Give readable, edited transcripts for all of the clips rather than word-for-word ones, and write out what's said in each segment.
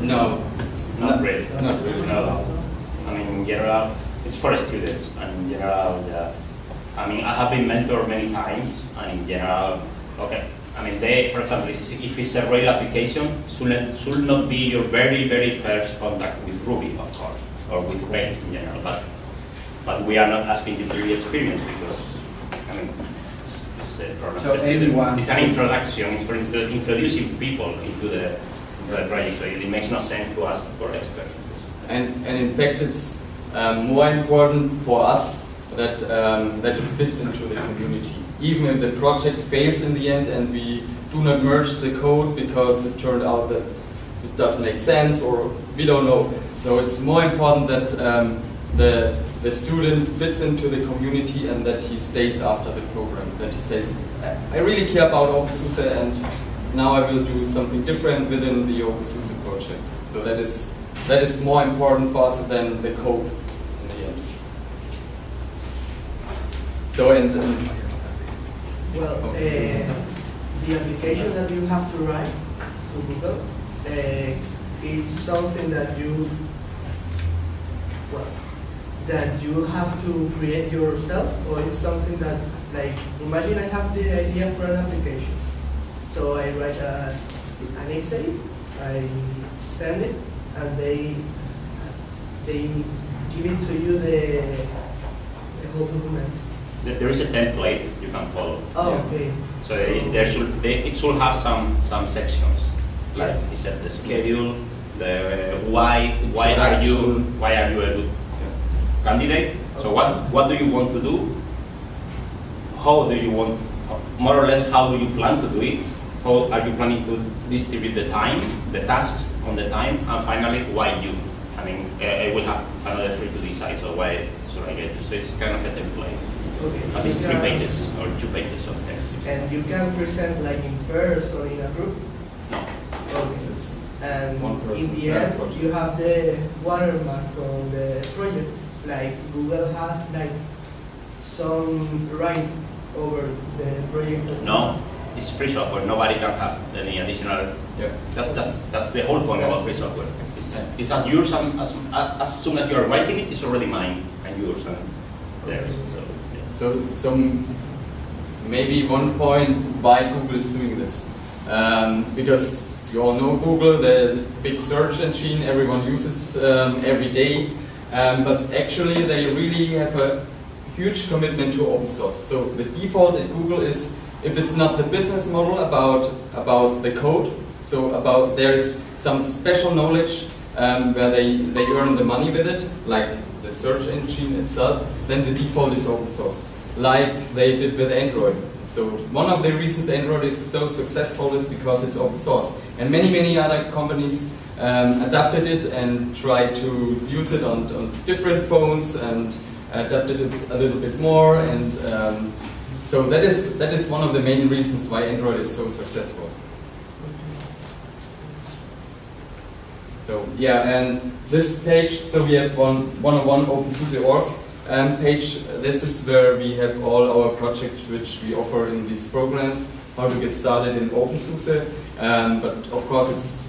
No. Not really. Not really. No. I mean, in general, it's for students, and in general, I mean, I have been mentored many times, and in general, okay. I mean, for example, if it's a real application, should not be your very, very first contact with Ruby, of course, or with Rails in general. But we are not asking you to be experienced because, I mean, it's the problem. So it's an introduction. It's for introducing people into the project. So it makes no sense to ask for experts. And in fact, it's more important for us that it fits into the community. Even if the project fails in the end and we do not merge the code because it turned out that it doesn't make sense or we don't know. So it's more important that the student fits into the community and that he stays after the program. That he says, I really care about SUSE and now I will do something different within the SUSE project. So that is more important for us than the code in the end. So well, the application that you have to write to Google is something that you have to create yourself, or it's something that, like, imagine I have the idea for an application. So I write an essay, I send it, and they give it to you the whole document. There is a template you can follow. Oh, okay. So it should have some sections, like he said, the schedule, the why are you a good candidate. So what do you want to do? How do you want, more or less, how do you plan to do it? How are you planning to distribute the time, the tasks on the time, and finally, why you? I mean, I will have another 3 to decide. So why should I get you? So it's kind of a template. Okay. At least 3 pages or 2 pages of text. And you can present like in pairs or in a group? No. Okay. And one person in the end, you have the watermark on the project. Like Google has like some right over the project. No, it's free software. Nobody can have any additional. Yeah. That's the whole point about free software. It's as yours, and as soon as you are writing it, it's already mine and yours and theirs. So maybe one point why Google is doing this. Because you all know Google, the big search engine everyone uses every day. But actually they really have a huge commitment to open source. So the default at Google is, if it's not the business model about the code, so about there's some special knowledge where they earn the money with it, like the search engine itself, then the default is open source, like they did with Android. So one of the reasons Android is so successful is because it's open source. And many other companies adapted it and tried to use it on different phones and adapted it a little bit more. And so that is one of the main reasons why Android is so successful. So yeah, and this page, so we have 101 OpenSUSE.org page. This is where we have all our projects which we offer in these programs, how to get started in OpenSUSE. But of course, it's,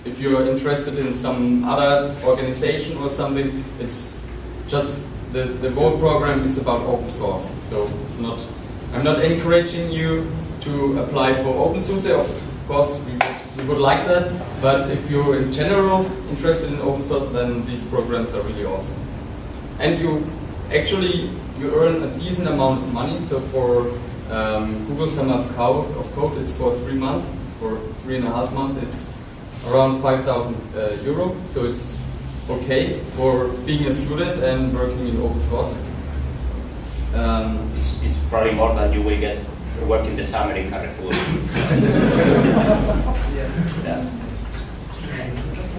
if you're interested in some other organization or something, it's just the whole program is about open source. So it's not, I'm not encouraging you to apply for OpenSUSE. Of course, we would like that, but if you're in general interested in open source, then these programs are really awesome. And you earn a decent amount of money. So for Google Summer of Code, it's for 3 months. For 3.5 months, it's around 5,000 euro. So it's okay for being a student and working in open source. It's probably more than you will get working the summer in Carrefour. Yeah.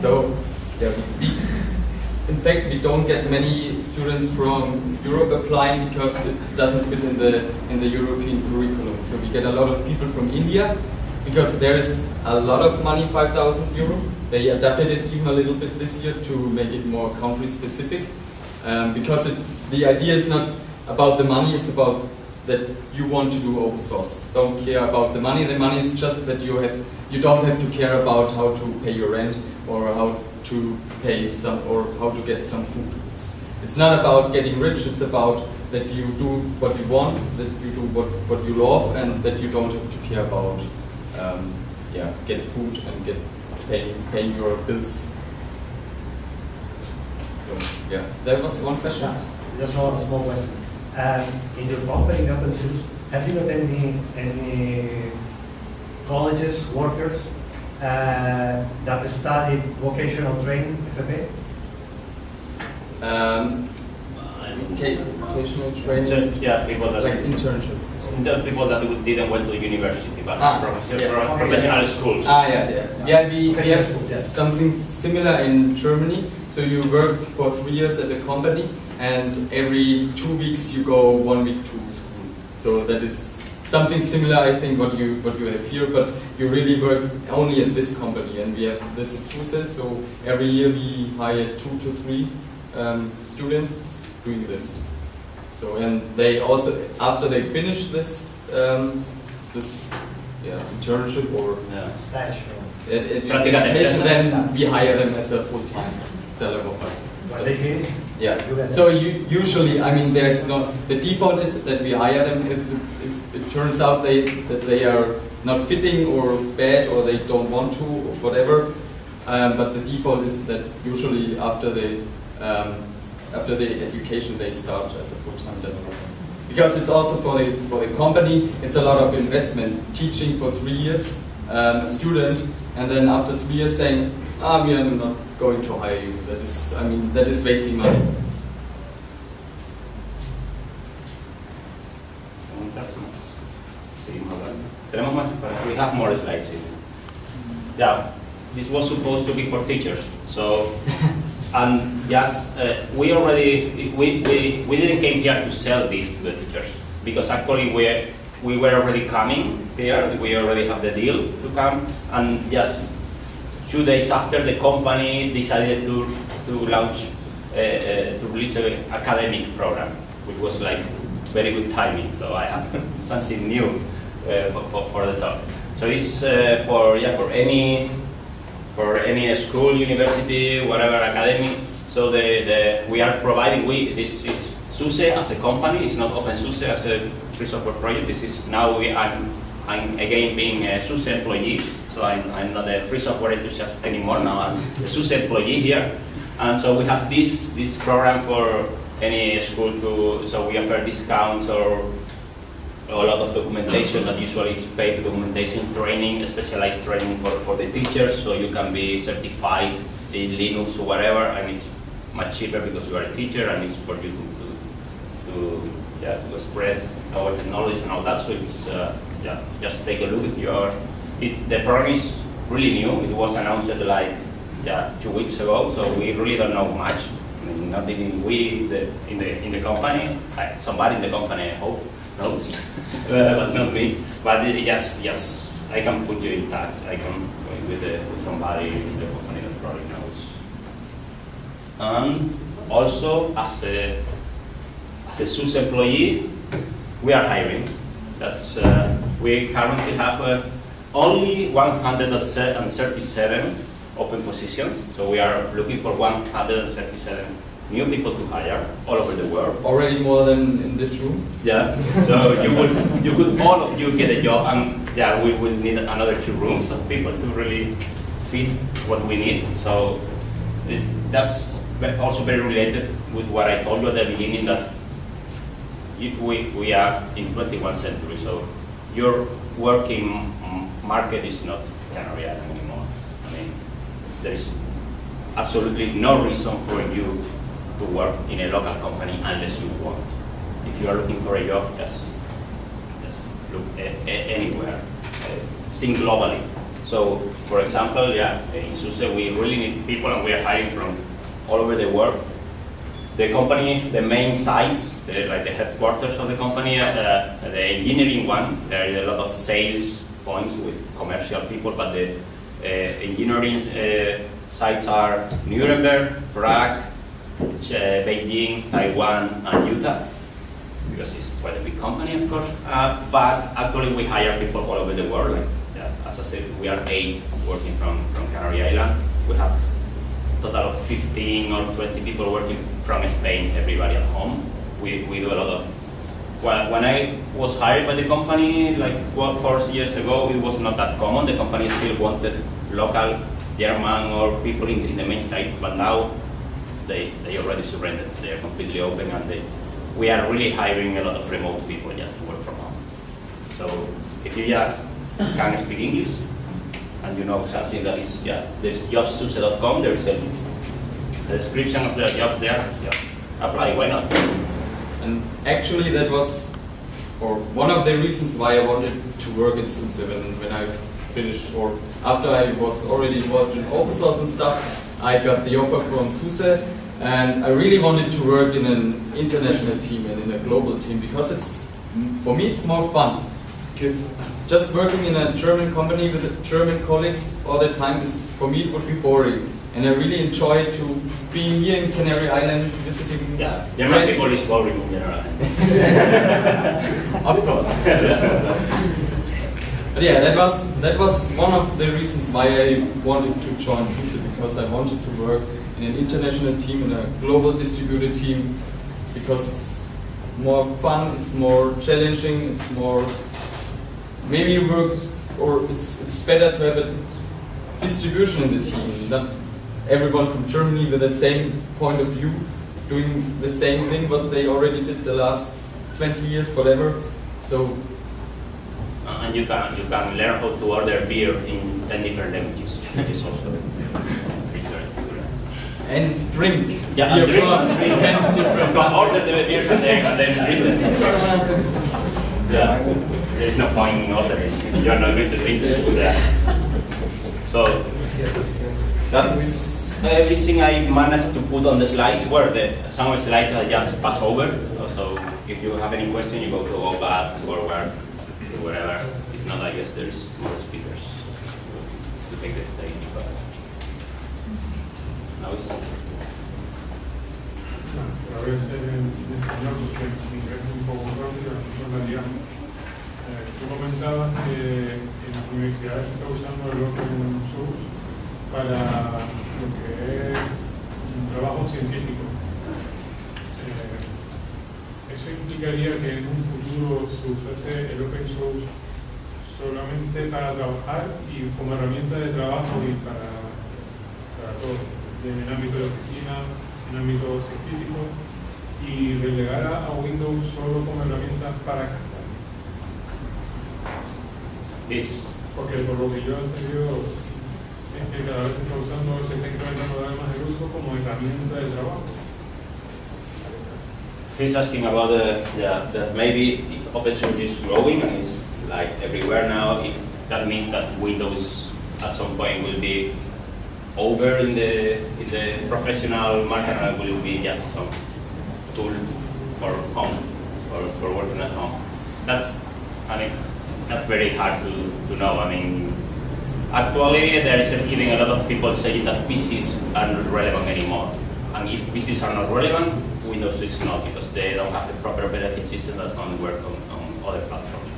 So, yeah, in fact, we don't get many students from Europe applying because it doesn't fit in the European curriculum. So we get a lot of people from India because there is a lot of money, 5,000 euro. They adapted it even a little bit this year to make it more country specific. Because the idea is not about the money, it's about that you want to do open source. Don't care about the money. The money is just that you don't have to care about how to pay your rent or how to pay some or how to get some food. It's not about getting rich. It's about that you do what you want, that you do what you love, and that you don't have to care about get food and paying your bills. So yeah, that was one question. Just a small question. In your company, OpenSUSE, have you got any colleges, workers that study vocational training, FFA? Vocational training. Yeah, people that like internship. The people that didn't went to university, but from yeah. professional schools. We have something similar in Germany. So you work for 3 years at a company, and every 2 weeks you go 1 week to school. So that is something similar, I think, what you have here. But you really work only at this company, and we have this at SUSE. So every year we hire 2 to 3 students doing this. So and they also, after they finish this internship or education, then we hire them as a full-time developer. When they finish? Yeah. So usually, I mean, there's no. The default is that we hire them if it turns out that they are not fitting or bad or they don't want to or whatever. But the default is that usually after the education they start as a full-time developer. Because it's also for the company, it's a lot of investment. Teaching for 3 years, a student, and then after 3 years saying, we are not going to hire you. That is wasting money. We have more slides here. Yeah, this was supposed to be for teachers. So, and just we didn't came here to sell this to the teachers, because actually we were already coming here. We already have the deal to come, and just 2 days after, the company decided to launch to release an academic program, which was like very good timing. So I have something new for the talk. So it's for any school, university, whatever academy. So we are providing. This is SUSE as a company. It's not OpenSUSE as a free software project. This is now I'm again being a SUSE employee. So I'm not a free software enthusiast anymore. Now I'm a SUSE employee here, and so we have this program for any school to. So we offer discounts or a lot of documentation that usually is paid documentation training, specialized training for the teachers, so you can be certified in Linux or whatever, and it's much cheaper because you are a teacher, and it's for you to spread our technology and all that. So it's just take a look at the program is really new. It was announced like 2 weeks ago, so we really don't know much. I mean, not even we in the company. Somebody in the company, I hope, knows, but not me. But yes, I can put you in touch. I can with somebody in the company that probably knows. And also, as a SUSE employee, we are hiring. That's we currently have only 137 open positions. So we are looking for 137 new people to hire all over the world. Already more than in this room. Yeah. So you could all of you get a job, and we will need another 2 rooms of people to really fit what we need. So that's also very related with what I told you at the beginning, that we are in 21st century. So your working market is not Canary Island anymore. I mean, there is absolutely no reason for you to work in a local company unless you want. If you are looking for a job, just look anywhere. Think globally. So, for example, in SUSE we really need people, and we are hiring from all over the world. The company, the main sites, like the headquarters of the company, the engineering one, there are a lot of sales points with commercial people, but the engineering sites are Nuremberg, Prague, Beijing, Taiwan, and Utah. because it's quite a big company, of course. But actually, we hire people all over the world. Like, as I said, we are 8 working from Canary Island. We have a total of 15 or 20 people working from Spain, everybody at home. We do a lot of. Well, when I was hired by the company, like 4 years ago, it was not that common. The company still wanted local German or people in the main sites, but now they already surrendered. They are completely open, and we are really hiring a lot of remote people just to work from home. So if you can speak English and you know something that is, there's jobs.suse.com, there is a description of the jobs there. Apply, why not? And actually that was one of the reasons why I wanted to work in SUSE when I finished, or after I was already involved in open source and stuff, I got the offer from SUSE, and I really wanted to work in an international team and in a global team, because for me it's more fun. Because just working in a German company with German colleagues all the time, for me it would be boring. And I really enjoy to being here in Canary Island, visiting German people is boring in general. Of course. But yeah, that was one of the reasons why I wanted to join SUSE, because I wanted to work in an international team, in a global distributed team, because it's more fun, it's more challenging, it's more maybe it's better to have a distribution in the team. Not everyone from Germany with the same point of view, doing the same thing what they already did the last 20 years, whatever. So. And you can learn how to order beer in 10 different languages. That is also very good. And drink. Yeah, and drink. From 10 different. Order the beers and then drink them. Yeah. There's no point in ordering if you're not going to drink it. So that's everything I managed to put on the slides. Some of the slides I just pass over. So if you have any question, you go back, forward, wherever. If not, I guess there's more speakers to take the stage. But now it's. A veces en español, porque en inglés es un poco rápido, no la liamos. Tú comentabas que en las universidades se está usando el open source para lo que es un trabajo científico. ¿Eso implicaría que en un futuro se usase el open source solamente para trabajar y como herramienta de trabajo y para todo, en el ámbito de oficina, en el ámbito científico, y relegar a Windows solo como herramienta para casa? Porque por lo que yo he entendido es que cada vez se está usando, se está incrementando cada vez más el uso como herramienta de trabajo. He's asking about that maybe if open source is growing and it's like everywhere now, if that means that Windows at some point will be over in the professional market and will be just some tool for home, for working at home. That's very hard to know. I mean, actually there is even a lot of people saying that PCs are not relevant anymore. And if PCs are not relevant, Windows is not, because they don't have the proper operating system that can work on other platforms.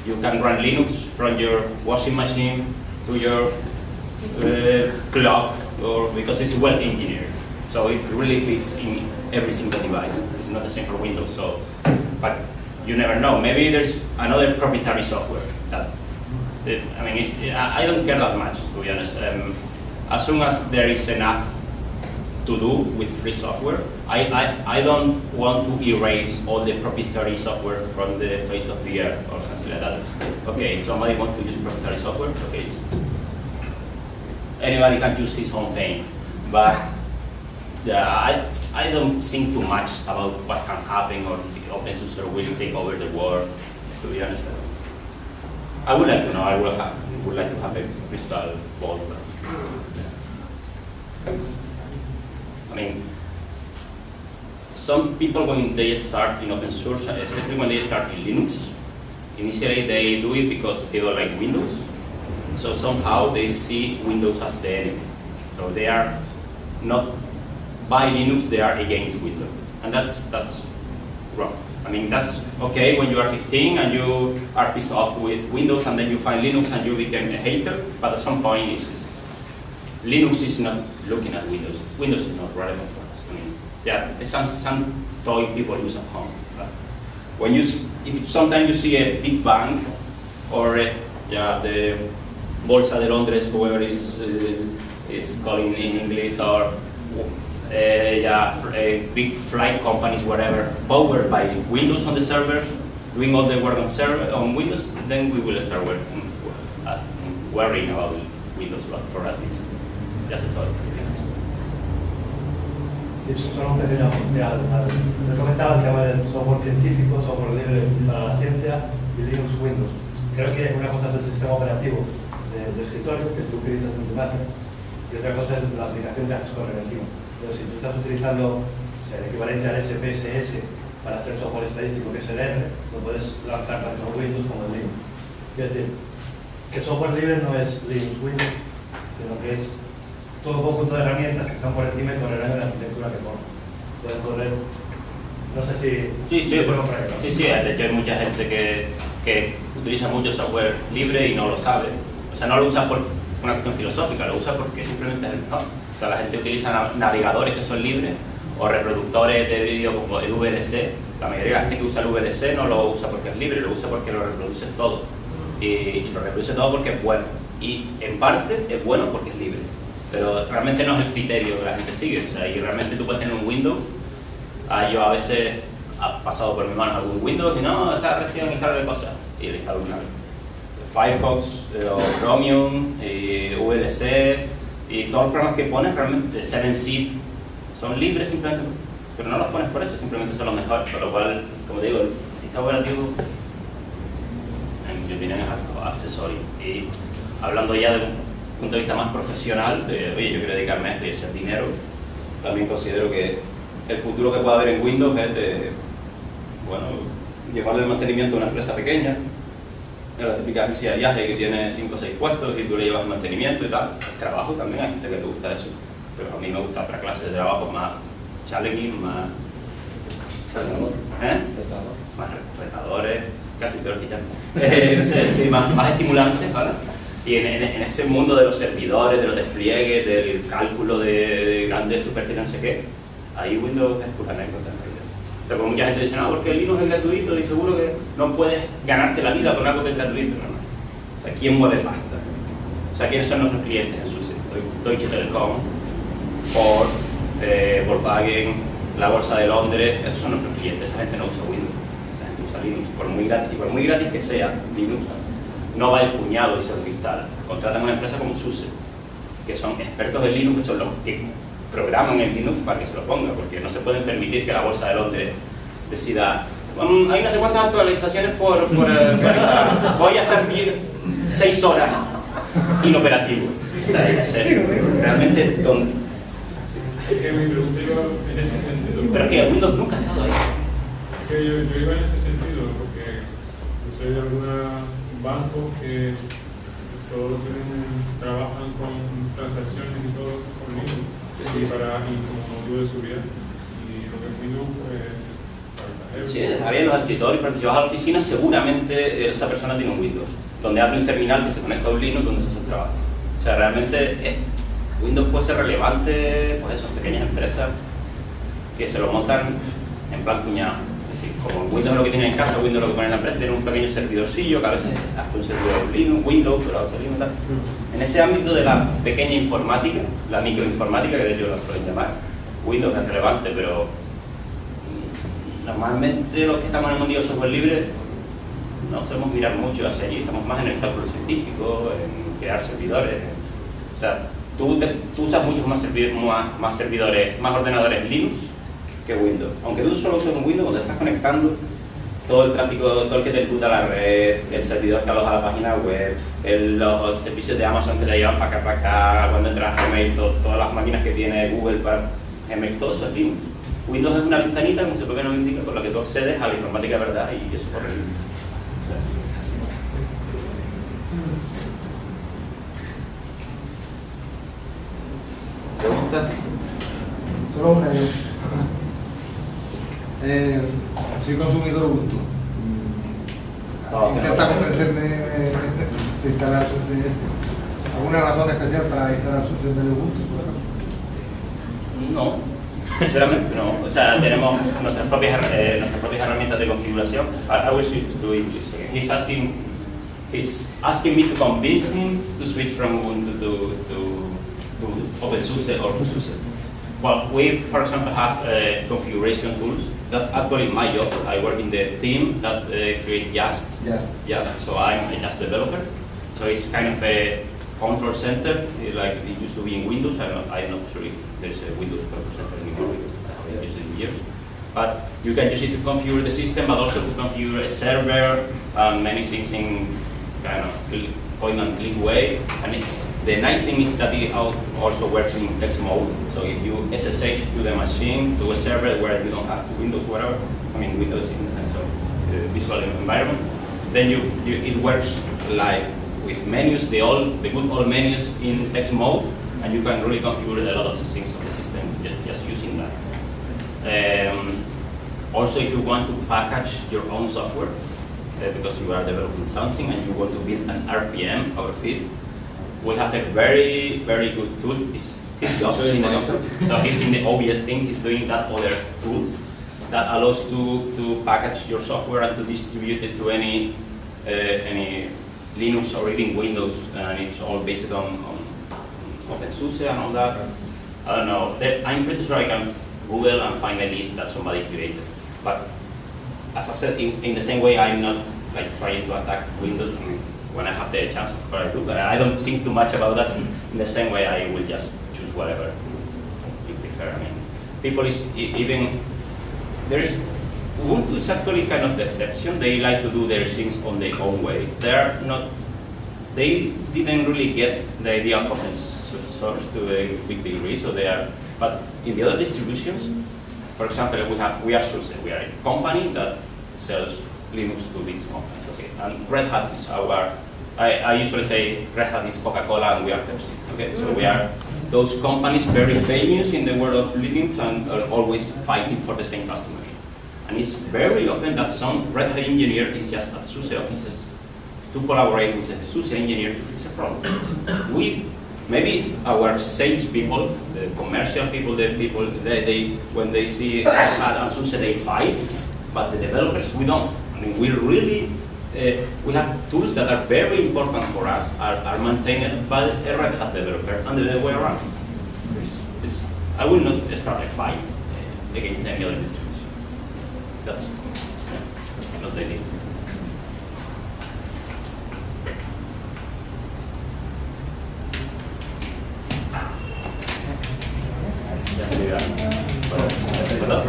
You can run Linux from your washing machine to your clock, or because it's well engineered. So it really fits in every single device. It's not the same for Windows. So, but you never know. Maybe there's another proprietary software that. I don't care that much, to be honest. As soon as there is enough to do with free software, I don't want to erase all the proprietary software from the face of the earth or something like that. Okay, if somebody wants to use proprietary software, okay. Anybody can choose his own thing, but I don't think too much about what can happen or if open source will take over the world, to be honest. I would like to know. I would like to have a crystal ball. I mean, some people when they start in open source, especially when they start in Linux, initially they do it because they don't like Windows. So somehow they see Windows as the enemy. So they are not by Linux, they are against Windows. And that's wrong. I mean, that's okay when you are 15 and you are pissed off with Windows and then you find Linux and you become a hater, but at some point Linux is not looking at Windows. Windows is not relevant for us. I mean, yeah, it's some toy people use at home. But when if sometimes you see a big bank or the Bolsa de Londres, whoever is calling in English, or big flight companies, whatever, powered by Windows on the servers, doing all the work on Windows, then we will start worrying about Windows, but for us, it's just a toy. Solo un pequeño apunte le comentaba el tema del software científico, software libre para la ciencia y Linux Windows. Creo que una cosa es el sistema operativo de escritorio que tú utilizas en tu máquina y otra cosa es la aplicación que haces correr encima. Entonces, si tú estás utilizando el equivalente al SPSS para hacer software estadístico, que es el R, lo puedes lanzar tanto en Windows como en Linux. Es decir, que el software libre no es Linux Windows, sino que es todo un conjunto de herramientas que están por encima y correrán en la arquitectura que corren. Pueden correr, no sé si... Sí, de hecho hay mucha gente que utiliza mucho software libre y no lo sabe. O sea, no lo usa por una cuestión filosófica, lo usa porque simplemente es el mejor. O sea, la gente utiliza navegadores que son libres o reproductores de vídeo como el VLC. La mayoría de la gente que usa el VLC no lo usa porque es libre, lo usa porque lo reproduce todo. Y lo reproduce todo porque es bueno. Y en parte es bueno porque es libre. Pero realmente no es el criterio que la gente sigue. O sea, y realmente tú puedes tener un Windows. Yo a veces ha pasado por mi mano algún Windows y no, está recién instalable cosas. Y le instalo una vez. Firefox, Chromium, VLC y todos los programas que pones realmente, 7zip, son libres simplemente, pero no los pones por eso, simplemente son los mejores, por lo cual, como digo, el sistema operativo, en mi opinión, es accesorio. Y hablando ya de un punto de vista más profesional, de, oye, yo quiero dedicarme a esto y hacer dinero, también considero que el futuro que puede haber en Windows es de, bueno, llevarle el mantenimiento a una empresa pequeña, de la típica agencia de viaje que tiene 5 o 6 puestos y tú le llevas el mantenimiento y tal. El trabajo también, hay gente que le gusta eso, pero a mí me gusta otra clase de trabajo más challenging, más más retadores, casi peor que ya, sí, más estimulantes, ¿vale? Y en ese mundo de los servidores, de los despliegues, del cálculo de grandes superficies, no sé qué, ahí Windows es pura anécdota en realidad. O sea, como mucha gente dice, no, porque Linux es gratuito y seguro que no puedes ganarte la vida con algo que es gratuito. No, no. O sea, ¿quién mueve pasta? O sea, ¿quiénes son nuestros clientes en SUSE? Deutsche Telekom, Ford, Volkswagen, la Bolsa de Londres, esos son nuestros clientes. Esa gente no usa Windows, esa gente usa Linux. Por muy gratis que sea Linux, no va el puñado y se lo instala. Contratan una empresa como SUSE, que son expertos en Linux, que son los que programan el Linux para que se lo ponga, porque no se pueden permitir que la Bolsa de Londres decida hay no sé cuántas actualizaciones por instalar. Voy a estar 6 horas inoperativo. O sea, realmente ¿dónde? Es que mi pregunta iba en ese sentido. Pero que Windows nunca ha estado ahí. Es que yo iba en ese sentido, porque yo soy de algunos bancos que todos trabajan con transacciones y todo con Linux. Y como motivo de seguridad. Y lo que es Windows, pues, sí, está bien los escritorios, pero si vas a la oficina, seguramente esa persona tiene un Windows, donde abre un terminal que se conecta a un Linux donde se hace el trabajo. O sea, realmente Windows puede ser relevante, pues eso, en pequeñas empresas que se lo montan en plan cuñado. Es decir, como Windows es lo que tienen en casa, Windows es lo que ponen en la empresa, tienen un pequeño servidorcillo que a veces hasta un servidor Linux, Windows, pero a veces Linux y tal. En ese ámbito de la pequeña informática, la microinformática, que de hecho la suelen llamar, Windows es relevante, pero normalmente los que estamos en el mundo del software libre no sabemos mirar mucho hacia allí, estamos más en el cálculo científico, en crear servidores. O sea, tú usas muchos más servidores, más ordenadores Linux que Windows. Aunque tú solo uses un Windows, cuando te estás conectando, todo el tráfico, todo el que te imputa la red, el servidor que aloja la página web, los servicios de Amazon que te llevan para acá, cuando entras a Gmail, todas las máquinas que tiene Google para Gmail, todo eso es Linux. Windows es una ventanita, como se propio nos indica, por la que tú accedes a la informática de verdad y eso corre Linux. ¿Preguntas? Solo una. soy consumidor Ubuntu. Intenta convencerme de instalar SUSE. ¿Alguna razón especial para instalar SUSE en vez de Ubuntu? No, sinceramente no. O sea, tenemos nuestras propias herramientas de configuración. I will switch to English. He's asking me to convince him to switch from Ubuntu to OpenSUSE or to SUSE. Well, we, for example, have configuration tools. That's actually my job. I work in the team that create Just. So I'm a Just developer. So it's kind of a control center, like it used to be in Windows. I'm not sure if there's a Windows control center anymore because I haven't used it in years. But you can use it to configure the system, but also to configure a server and many things in kind of point and click way. And the nice thing is that it also works in text mode. So if you SSH to the machine, to a server where you don't have Windows, whatever, I mean Windows in the sense of visual environment, then it works like with menus, the good old menus in text mode, and you can really configure a lot of things on the system just using that. Also, if you want to package your own software, because you are developing something and you want to build an RPM out of it, we have a very, very good tool. He's also in the company. So he's in the obvious thing, he's doing that other tool that allows to package your software and to distribute it to any Linux or even Windows, and it's all based on OpenSUSE and all that. I don't know. I'm pretty sure I can Google and find a list that somebody created. But as I said, in the same way, I'm not like trying to attack Windows. I mean, when I have the chance, of course I do. But I don't think too much about that. In the same way, I will just choose whatever you prefer. I mean, people is even Ubuntu is actually kind of the exception. They like to do their things on their own way. They didn't really get the idea of open source to a big degree, so they are. But in the other distributions, for example, we are SUSE. We are a company that sells Linux to big companies. Okay, and Red Hat is our. I usually say Red Hat is Coca-Cola and we are Pepsi. Okay, so we are those companies very famous in the world of Linux and are always fighting for the same customers. And it's very often that some Red Hat engineer is just at SUSE offices to collaborate with a SUSE engineer to fix a problem. Maybe our sales people, the commercial people, they when they see Red Hat and SUSE, they fight, but the developers, we don't. I mean, we really, we have tools that are very important for us, are maintained by a Red Hat developer, and the other way around. I will not start a fight against any other distribution. That's not the idea. Ya se dirá. Bueno,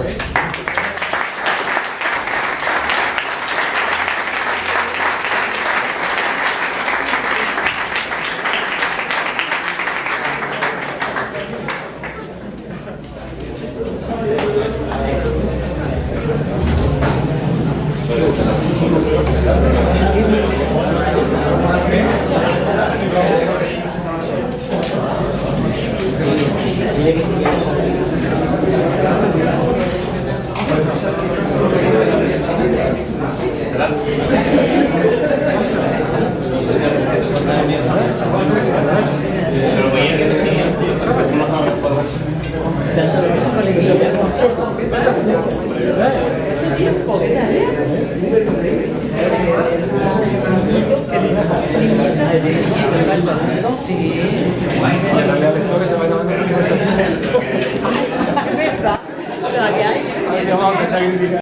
Sí.